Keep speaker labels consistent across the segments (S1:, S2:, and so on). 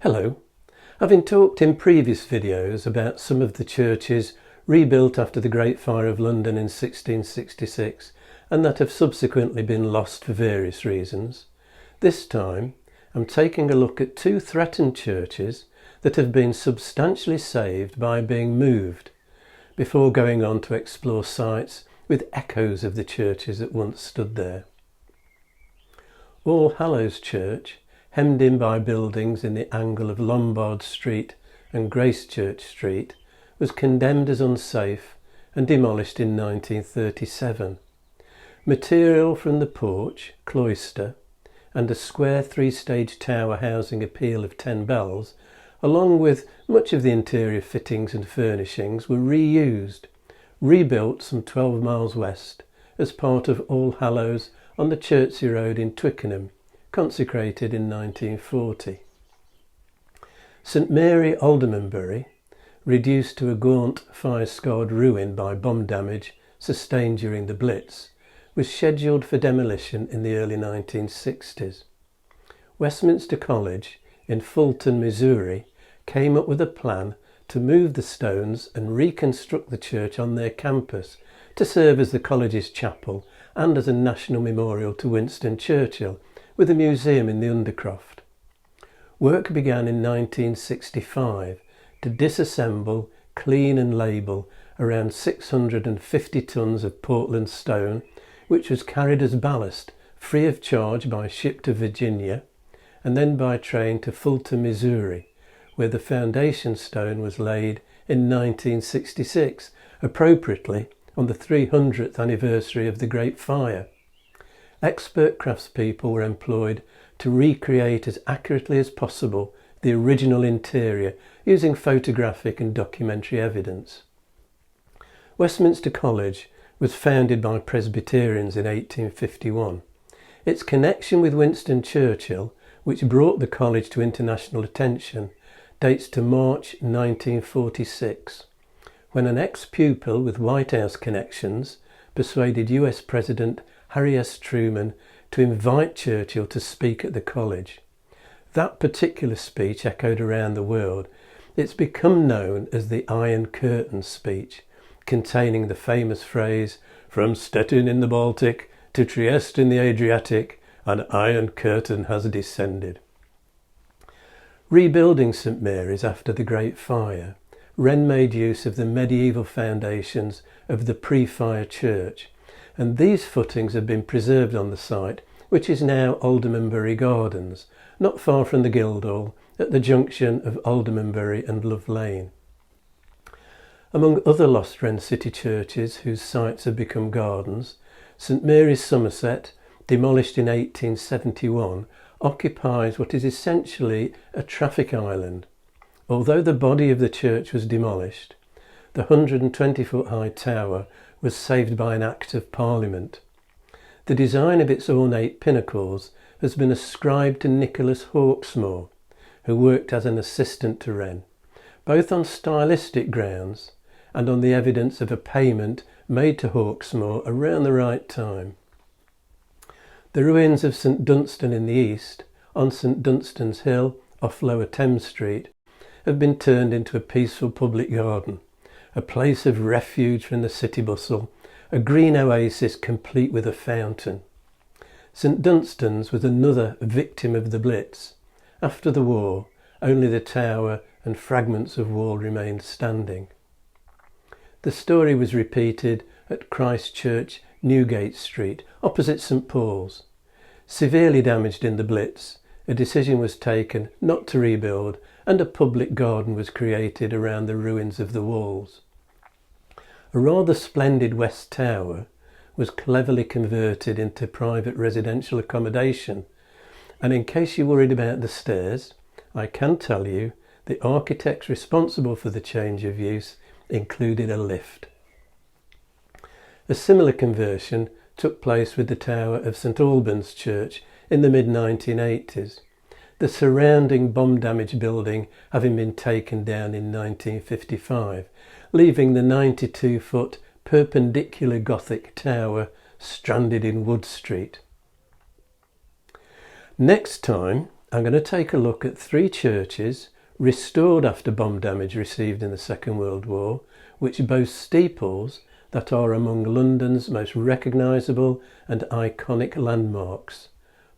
S1: Hello. Having talked in previous videos about some of the churches rebuilt after the Great Fire of London in 1666 and that have subsequently been lost for various reasons, this time I'm taking a look at two threatened churches that have been substantially saved by being moved, before going on to explore sites with echoes of the churches that once stood there. All Hallows Church, hemmed in by buildings in the angle of Lombard Street and Gracechurch Street, was condemned as unsafe and demolished in 1937. Material from the porch, cloister, and a square three-stage tower housing a peal of 10 bells, along with much of the interior fittings and furnishings, were rebuilt some 12 miles west as part of All Hallows on the Chertsey Road in Twickenham, consecrated in 1940. St Mary Aldermanbury, reduced to a gaunt fire-scarred ruin by bomb damage sustained during the Blitz, was scheduled for demolition in the early 1960s. Westminster College in Fulton, Missouri, came up with a plan to move the stones and reconstruct the church on their campus to serve as the college's chapel and as a national memorial to Winston Churchill, with a museum in the Undercroft. Work began in 1965 to disassemble, clean and label around 650 tonnes of Portland stone, which was carried as ballast free of charge by ship to Virginia and then by train to Fulton, Missouri, where the foundation stone was laid in 1966, appropriately on the 300th anniversary of the Great Fire. Expert craftspeople were employed to recreate as accurately as possible the original interior using photographic and documentary evidence. Westminster College was founded by Presbyterians in 1851. Its connection with Winston Churchill, which brought the college to international attention, dates to March 1946, when an ex-pupil with White House connections persuaded US President Harry S. Truman to invite Churchill to speak at the college. That particular speech echoed around the world. It's become known as the Iron Curtain speech, containing the famous phrase, "From Stettin in the Baltic to Trieste in the Adriatic, an iron curtain has descended." Rebuilding St Mary's after the Great Fire, Wren made use of the medieval foundations of the pre-fire church, and these footings have been preserved on the site, which is now Aldermanbury Gardens, not far from the Guildhall, at the junction of Aldermanbury and Love Lane. Among other lost Wren City churches whose sites have become gardens, St Mary Somerset, demolished in 1871, occupies what is essentially a traffic island. Although the body of the church was demolished, the 120-foot high tower was saved by an Act of Parliament. The design of its ornate pinnacles has been ascribed to Nicholas Hawksmoor, who worked as an assistant to Wren, both on stylistic grounds and on the evidence of a payment made to Hawksmoor around the right time. The ruins of St Dunstan-in-the-East, on St Dunstan's Hill off Lower Thames Street, have been turned into a peaceful public garden, a place of refuge from the city bustle, a green oasis complete with a fountain. St Dunstan's was another victim of the Blitz. After the war, only the tower and fragments of wall remained standing. The story was repeated at Christ Church, Newgate Street, opposite St Paul's. Severely damaged in the Blitz, a decision was taken not to rebuild, and a public garden was created around the ruins of the walls. A rather splendid West Tower was cleverly converted into private residential accommodation, and in case you're worried about the stairs, I can tell you the architects responsible for the change of use included a lift. A similar conversion took place with the tower of St Albans Church in the mid-1980s, the surrounding bomb-damaged building having been taken down in 1955, leaving the 92-foot perpendicular Gothic tower stranded in Wood Street. Next time I'm going to take a look at 3 churches restored after bomb damage received in the Second World War, which boast steeples that are among London's most recognisable and iconic landmarks,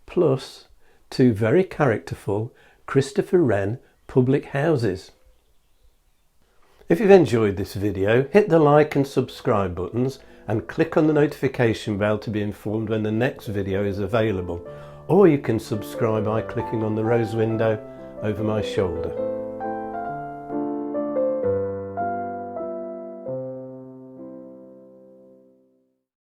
S1: plus 2 very characterful Christopher Wren public houses. If you've enjoyed this video, hit the like and subscribe buttons and click on the notification bell to be informed when the next video is available, or you can subscribe by clicking on the rose window over my shoulder.